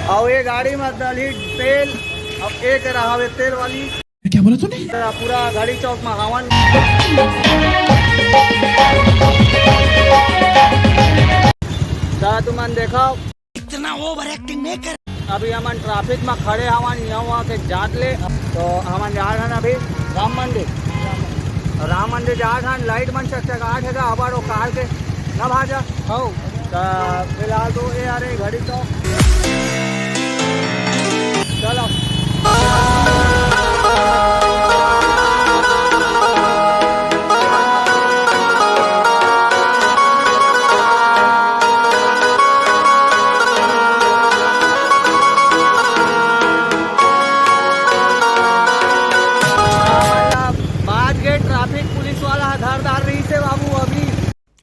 और ये गाड़ी में दली तेल अब एक रहावे तेल वाली क्या बोला तूने? पूरा गाड़ी चौक में हवन तुमन देखो इतना ओवर एक्टिंग नहीं कर। अभी हमन ट्रैफिक में खड़े हवन यहाँ वहाँ के जाट ले तो हमन जा रहे हैं अभी राम मंदिर जा रहे हैं। लाइट मन चकचकाहट है अबर वो काल के न भाजा हो तो फिलहाल तो ये आ रही घड़ी तो चलो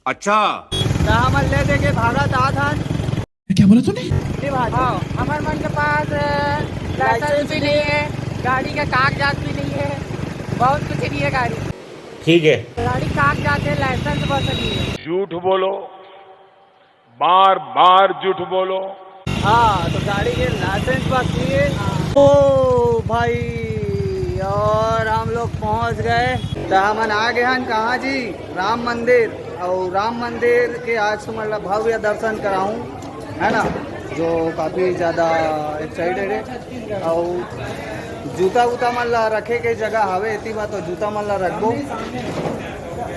अच्छा हमन ले दे के भागा था। क्या बोला तूने? हमारे मन के पास लाइसेंस भी नहीं है, गाड़ी का कागजात भी नहीं है, बहुत कुछ नहीं है गाड़ी। ठीक है, गाड़ी कागजात है, लाइसेंस बस नहीं है। झूठ बोलो, बार बार झूठ बोलो। हाँ तो गाड़ी के लाइसेंस बस लिए। ओ भाई और हम लोग पहुंच गए तो हमन आ गए हैं कहाँ जी राम मंदिर। और राम मंदिर के आज तो मतलब भव्य दर्शन कराऊं है ना जो काफ़ी ज़्यादा एक्साइटेड है। और जूता वूता मतलब रखे के जगह हवे इतनी बात तो जूता मतलब रखबो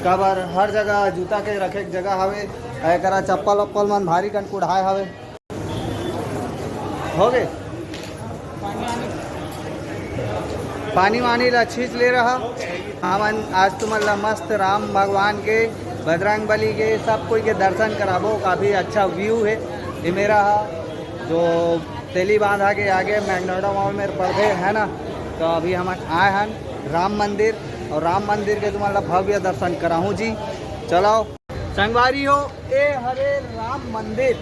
कबर हर जगह जूता के रखे के जगह हवे। करा चप्पल वप्पल मन भारी कन कुढ़ाए हवे हो गए पानी वानी ला छींच ले रहा। हमन आज तो मतलब मस्त राम भगवान के बजरंग बली के सब कोई के दर्शन कराबो। काफ़ी अच्छा व्यू है ये मेरा जो तेली बांधा के आगे मैग्नोडा मॉल में पड़े है ना। तो अभी हम आए हैं राम मंदिर और राम मंदिर के तुम्हारा भव्य दर्शन कराऊँ जी। चलो संगवारी हो ए हरे राम मंदिर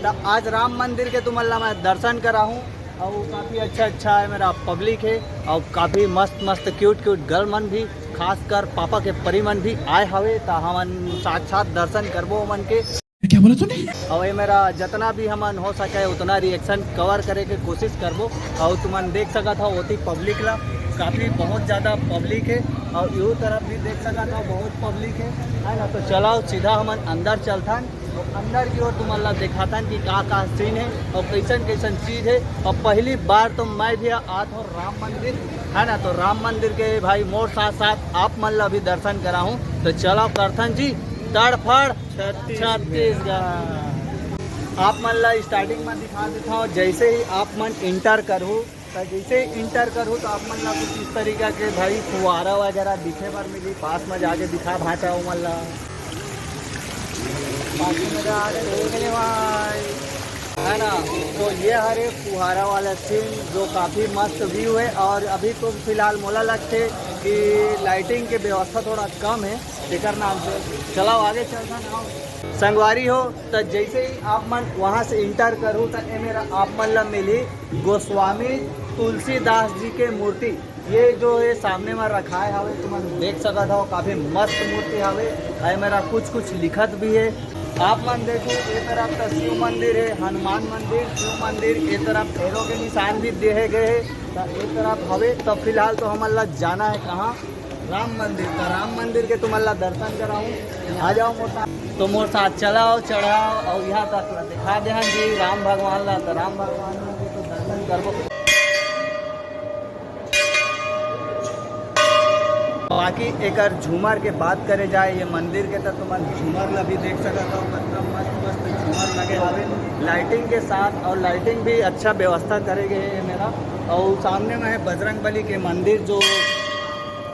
तो आज राम मंदिर के तुम्हारा मैं दर्शन कराऊँ। और काफ़ी अच्छा है मेरा पब्लिक है और काफ़ी मस्त क्यूट गर्ल मन भी खासकर पापा के परी मन भी आए हवे तो हमन साक्षात दर्शन करबो मन के। क्या बोला तूने? और ये मेरा जितना भी हमन हो सके उतना रिएक्शन कवर करे के कोशिश करबो। और तुमन देख सका था होती पब्लिक ला काफ़ी बहुत ज़्यादा पब्लिक है और यू तरफ भी देख सका था बहुत पब्लिक है ना। तो चलाओ सीधा हमन अंदर चलथन और अंदर की ओर तुम्हारा दिखाता कि का सीन है और कैसन चीज़ है। और पहली बार तो मैं भी आता हूँ राम मंदिर है ना। तो राम मंदिर के भाई मोर साथ आप मन ला भी दर्शन कराऊँ तो चलो करथन जी तड़फड़ छत्तीसगढ़। आप मन ला स्टार्टिंग में दिखा देता हूँ जैसे ही आप मन इंटर करूँ तो जैसे इंटर करूँ तो आप मन ला कुछ इस तरीका के भाई फुहारा वगैरह दिखे पर मिली पास में जाके दिखा भाचा हो मन ला है ना। तो ये हरे फुहारा वाला सीन जो काफ़ी मस्त व्यू है। और अभी तो फिलहाल मोला लगते कि लाइटिंग के व्यवस्था थोड़ा कम है जेकर नाम से चलाओ आगे चलता ना संगवारी हो। तो जैसे ही आप मन वहाँ से इंटर करूँ तो ये मेरा आप मन ला मिली गोस्वामी तुलसीदास जी के मूर्ति। ये जो है सामने में रखा है हवे तुम देख सका था काफ़ी मस्त मूर्ति हवे। मेरा कुछ लिखत भी है आप मन देखो। ये तरफ तो शिव मंदिर है, हनुमान मंदिर, शिव मंदिर, ये तरफ ढेरों के निशान भी दिए गए हैं। तो एक तरफ हवे तो फिलहाल तो हम अल्लाह जाना है कहाँ राम मंदिर। तो राम मंदिर के तुम अल्लाह दर्शन कराऊँ आ जाओ मोर साथ। तो मोर साथ चलाओ चढ़ाओ और यहाँ तक दिखा दे जी राम भगवान ला। तो राम भगवान तो दर्शन करबो। बाकी एक झूमर के बात करे जाए ये मंदिर के तो तुम झूमर ला भी देख सकता हो मतलब मस्त झूमर लगे हवे लाइटिंग के साथ। और लाइटिंग भी अच्छा व्यवस्था करे गए है मेरा। और सामने में है बजरंग बली के मंदिर जो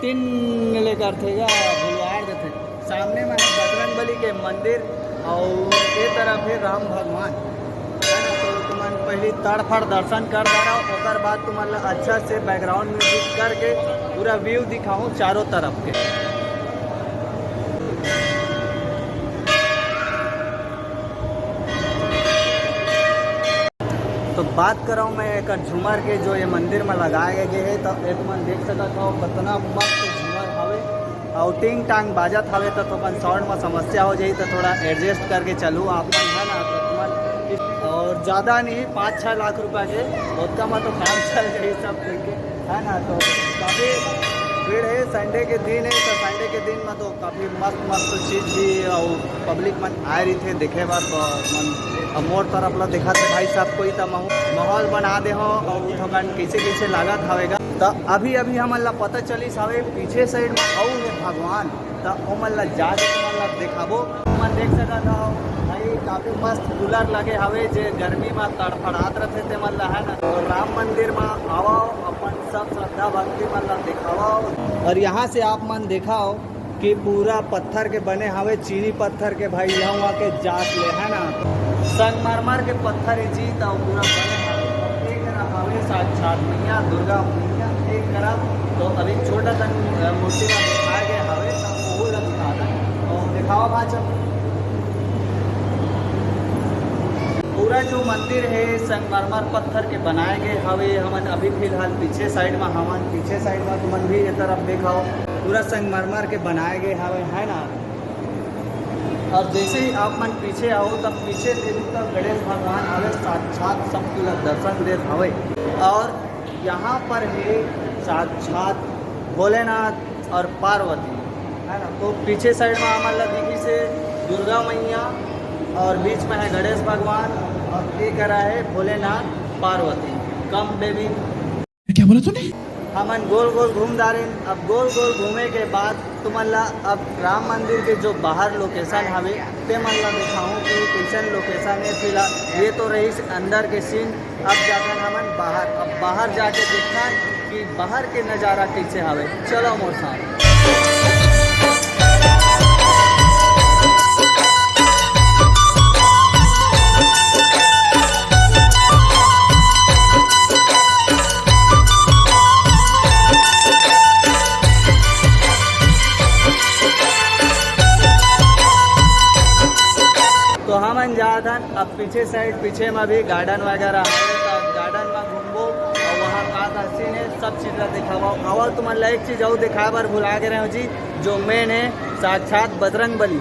3 लेकर थे या भुलवाड़ थे। सामने में है बजरंग बली के मंदिर और ये तरफ है राम भगवान है ना। तो तुम पहले तड़फड़ दर्शन कर दे रहा और बाद तुम्हारा अच्छा से बैकग्राउंड म्यूजिक करके पूरा व्यू दिखाऊं चारों तरफ के। तो बात कर रहा हूँ मैं एक झूमर के जो ये मंदिर में लगाए गए हैं। तो एक मन देख सकता था कितना मस्त झूमर हवे और टिंग टांग बाजत हवे। तो अपन साउंड में समस्या हो जाए तो थोड़ा एडजस्ट करके चलूँ आप है ना। तो तुम और ज़्यादा नहीं 5-6 लाख रुपए के बहुत कम तो काम चल गई सब करके, है ना। तो काफ़ी भीड़ है, संडे के दिन है, तो संडे के दिन में तो काफ़ी मस्त मस्त चीज़ भी और पब्लिक मन आ रही थे देखे बार। तो मन मोर तरफ ला देखा थे भाई साहब कोई तो माहौल बना दे हो और थोकन कैसे कैसे लागत हवेगा। तो अभी हमन ला पता चलिस हवे पीछे साइड में और है भगवान, तो ओमन ला जाके तुमन ला देखाबो। मन देख सकत हो भाई काफ़ी मस्त कूलर लगे हवे जे गर्मी में तड़फड़ात रहते ते मन ला, है ना। तो राम मंदिर में आओ अपन सब श्रद्धा भक्ति मन ला दिखाओ। और यहाँ से आप मन देखाओ कि पूरा पत्थर के बने हवे, चीनी पत्थर के भाई यहाँ के जात ले, है ना। संगमरमर के पत्थर ही जीत और पूरा बने हवे। एक हवे साक्षात मैया दुर्गा मैया एक तरफ, तो अभी छोटा सा मूर्ति में दिखाया गया हवे, तो वो दिखा और दिखाओ भाजपा। पूरा जो मंदिर है संगमरमर पत्थर के बनाए गए हवे। हमन अभी फिलहाल पीछे साइड में हमन पीछे साइड में तुमन भी ये तरफ देखाओ पूरा संगमरमर के बनाए गए हवे, है ना। और जैसे ही आप मन पीछे आओ तब पीछे देखो तो गणेश भगवान हवे साक्षात सबको दर्शन दे हवे। और यहाँ पर है साक्षात भोलेनाथ और पार्वती, है ना। तो पीछे साइड में हमारा दिखी से दुर्गा मैया और बीच में है गणेश भगवान और एक रहा है भोलेनाथ पार्वती कम बेबी। क्या बोला तूने? हमन गोल गोल घूम जा रहे। अब गोल गोल घूमे के बाद तुमला अब राम मंदिर के जो बाहर लोकेशन हवे ते मन ला दिखाऊँ कि कैसन लोकेशन है। फिलहाल ये तो रही अंदर के सीन, अब जाकर हमन बाहर, अब बाहर जाके देखना कि बाहर के नज़ारा कैसे हवे। चलो मोर साथ। तो हम जाता अब पीछे साइड, पीछे में भी गार्डन वगैरह है, तो गार्डन में घूमो और वहाँ का सीन है सब चीज़ दिखावा। और तुम्हारा एक चीज़ और दिखा बार भुला के रहे हो जी, जो मेन है साक्षात बजरंग बली।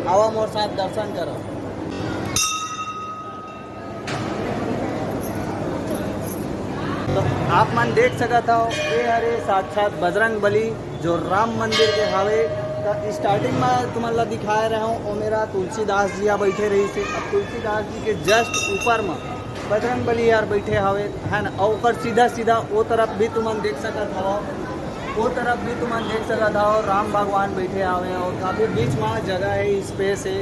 आओ मोर साथ दर्शन करो। तो आप मन देख सकता हो ये हरे साक्षात बजरंग बली जो राम मंदिर के हवे। तो स्टार्टिंग में तुम्हारा दिखाए रहा हूँ और मेरा तुलसीदास जी यहाँ बैठे रही थे। अब तुलसीदास जी के जस्ट ऊपर में बजरंग बली यार बैठे हवे, है ना। और सीधा सीधा वो तरफ भी तुम देख सकता हो, वो तरफ भी तुम देख सकता हो राम भगवान बैठे हवे। और काफ़ी बीच में जगह है, स्पेस है,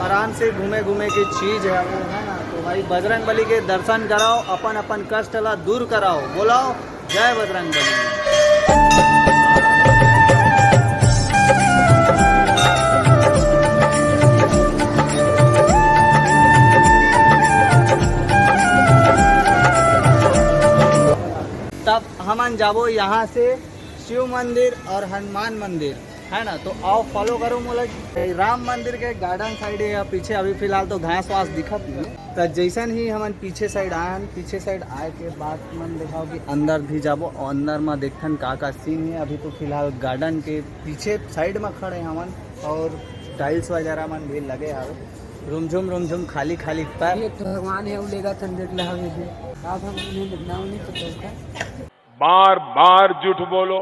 आराम से घूमे घूमे की चीज़ है वो, है ना। तो भाई बजरंग बली के दर्शन कराओ, अपन अपन कष्ट ला दूर कराओ। बोलाओ जय बजरंग बली। तब हमन जाबो यहाँ से शिव मंदिर और हनुमान मंदिर, है ना। तो आओ फॉलो करो मोला। राम मंदिर के गार्डन साइड है, पीछे अभी फिलहाल तो घास वास दिखत नहीं। तो जैसन ही हमन पीछे साइड आए, पीछे साइड आए के बाद मन दिखाओ कि अंदर भी जाबो और अंदर में देखन का सीन है। अभी तो फिलहाल गार्डन के पीछे साइड में खड़े हमन और टाइल्स वगैरह मन भी लगे हवे। रुमझुम खाली खाली पैर भगवान है उलेगा देख ला हम नहीं पता। बार बार झूठ बोलो।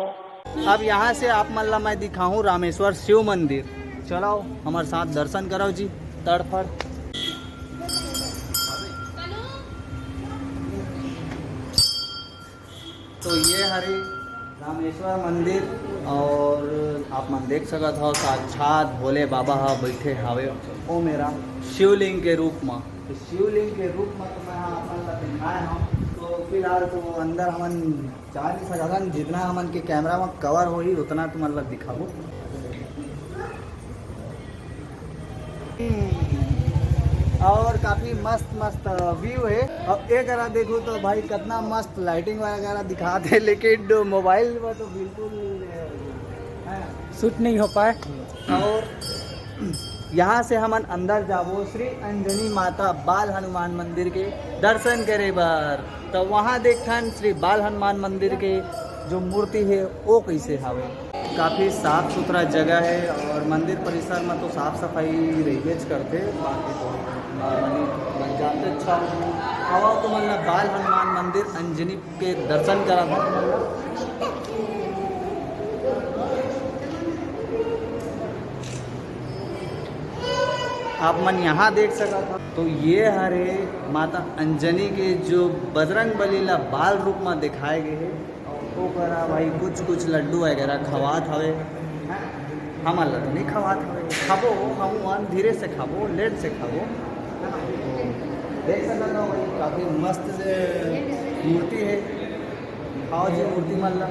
अब यहाँ से आप मल्ला मैं दिखाऊं रामेश्वर शिव मंदिर। चलो हमारे साथ दर्शन करो जी तड़फड़। तो ये हरे रामेश्वर मंदिर और आप मन देख सकत हो साक्षात भोले बाबा बैठे हवे ओ मेरा शिवलिंग के रूप में। तो शिवलिंग के रूप में तो मैं अपन दिखाए हूँ। तो फिलहाल तो अंदर हमन जा नहीं सकता, जितना हमन के कैमरा में कवर हो ही उतना तुम्हारा दिखाबो। और काफ़ी मस्त मस्त व्यू है। अब एक अगर देखो तो भाई कितना मस्त लाइटिंग वगैरह दिखाते हैं, लेकिन मोबाइल में तो बिल्कुल शूट नहीं हो पाए। और यहाँ से हमन अंदर जाबो श्री अंजनी माता बाल हनुमान मंदिर के दर्शन करे बार। तो वहाँ देखन श्री बाल हनुमान मंदिर के जो मूर्ति है वो कैसे हवे। काफ़ी साफ सुथरा जगह है और मंदिर परिसर में तो साफ सफाई रहीबेज करते। बाकी तो नॉर्मली बन जाते अच्छा हवा तो मतलब बाल हनुमान मंदिर अंजनी के दर्शन करा था। आप मन यहाँ देख सका था। तो ये हरे माता अंजनी के जो बजरंग बली ला बाल रूप में दिखाए गए है। तो करा भाई कुछ लड्डू वगैरह खवात हवे, हम अल्लाह तो नहीं खवात हवे, खाबो हम धीरे से खाबो, लेट से खाबो। देख सकते हो भाई काफ़ी मस्त से मूर्ति है। खाओ जी मूर्ति मतलब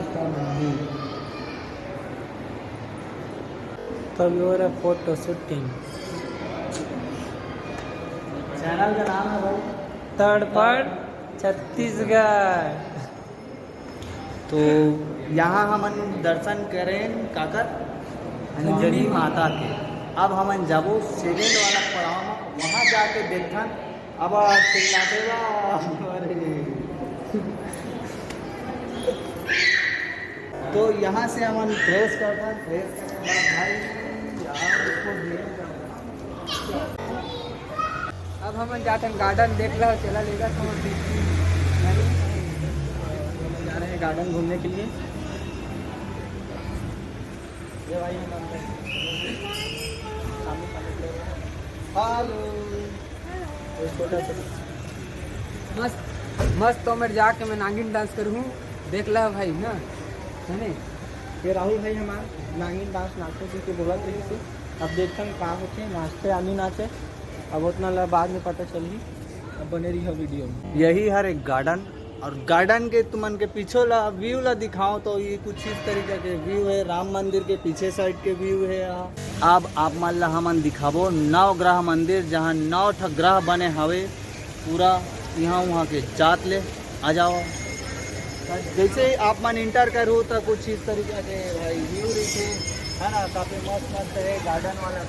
तब हो रहा फोटो शूटिंग। चैनल का नाम है भाई तड़पड़ छत्तीसगढ़। तो यहाँ हम दर्शन करें काकर अंजनी माता के। अब हम जाबो सेकेंड वाला पड़ाव में, वहाँ जाके देखन अब तो यहाँ से हम फ्रेश करता फ्रेश करने के बाद भाई यार इसको अब हम जाते हैं गार्डन देख लो, चला लेगा तो हम जा रहे हैं गार्डन घूमने के लिए। ये भाई मस्त तो मैं जाके मैं नागिन डांस करूँ, देख ला भाई ना, है नहीं? ये राहुल भाई हमारा नागिन डांस नाचते थे बोला थे। अब देखते हैं कहाँ होते नाचते आदमी नाचे, अब उतना बाद में पता चली। अब बने रही है वीडियो में। यही हर एक गार्डन, और गार्डन के तुमन के पीछे ला व्यू ला दिखाओ तो ये कुछ इस तरीके के व्यू है। राम मंदिर के पीछे साइड के व्यू है यहाँ। अब आप मान ला हमन दिखाबो नवग्रह मंदिर, जहाँ 9 ठा ग्रह बने हवे पूरा यहाँ वहाँ के जात ले आ जाओ। जैसे आप मन इंटर करो तो कुछ इस तरीके के भाई व्यू रही है ना, काफ़ी मस्त है गार्डन वाला।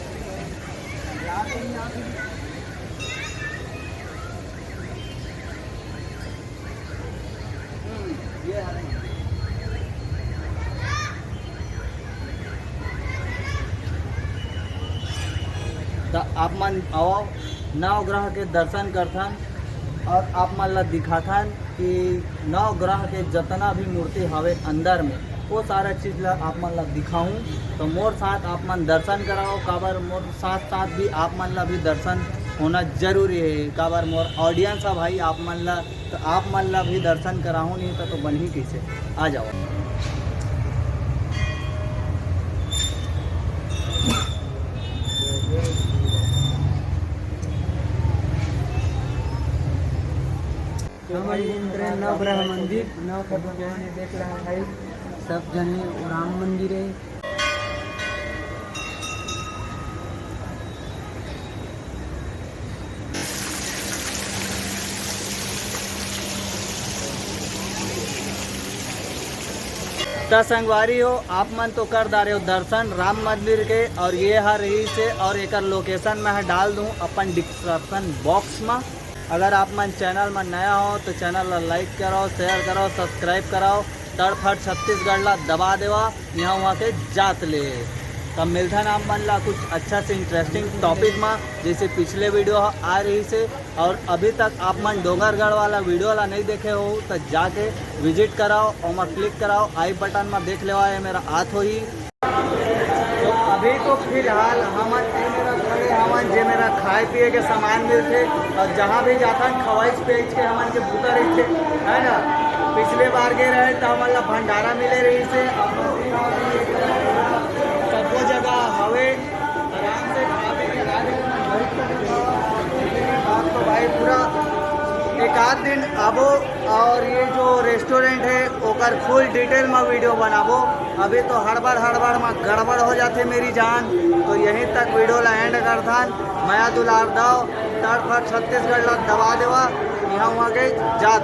तो आप मन आओ नवग्रह के दर्शन करथन, और आप मन ला दिखाथन कि नवग्रह के जितना भी मूर्ति हवे अंदर में वो सारा चीज़ ला आप मन ला दिखाऊं। तो मोर साथ आप मन दर्शन कराओ, काबर मोर साथ भी आप मन ला भी दर्शन होना जरूरी है। काबर मोर ऑडियंस है भाई आप मन ला, तो आप मन ला भी दर्शन कराऊँ, नहीं तो बन ही कैसे। आ जाओ। नवग्रह मंदिर देख रहा है भाई, सब जने राम मंदिर है। तो संगवारी हो आप मन तो कर दा रहे हो दर्शन राम मंदिर के, और ये है रही से, और एक लोकेशन में डाल दूँ अपन डिस्क्रिप्शन बॉक्स में। अगर आप मन चैनल में नया हो तो चैनल ला लाइक कराओ, शेयर कराओ, सब्सक्राइब कराओ। तड़फट छत्तीसगढ़ ला दबा देवा यहाँ वहाँ के जात ले। तब मिलता नाम मन ला कुछ अच्छा से इंटरेस्टिंग टॉपिक में, जैसे पिछले वीडियो आ रही से। और अभी तक आप मन डोंगरगढ़ वाला वीडियो ला नहीं देखे हो तो जाके विजिट कराओ और मैं क्लिक कराओ, आई बटन में देख लेवा है मेरा हाथ हो ही। तो अभी तो फिलहाल हम खड़े हमन जे मेरा खाए पिए के सामान मिलते, और जहाँ भी जाता खवाइश पेज के हमन के भूता रहते है ना। पिछले बार गए रहे तो हमन ला भंडारा मिले रही से, सबको जगह हवे आराम से खा पी के तो भाई पूरा एक आध दिन आबो, और ये जो रेस्टोरेंट है ओकर फुल डिटेल में वीडियो बनाबो। अभी तो हड़बड़ में गड़बड़ हो जाते मेरी जान। तो यहीं तक वीडियो ला एंड करथन। माया दुलार दाओ तड़फट छत्तीसगढ़ ला दबा देवा यहाँ वहाँ के जात।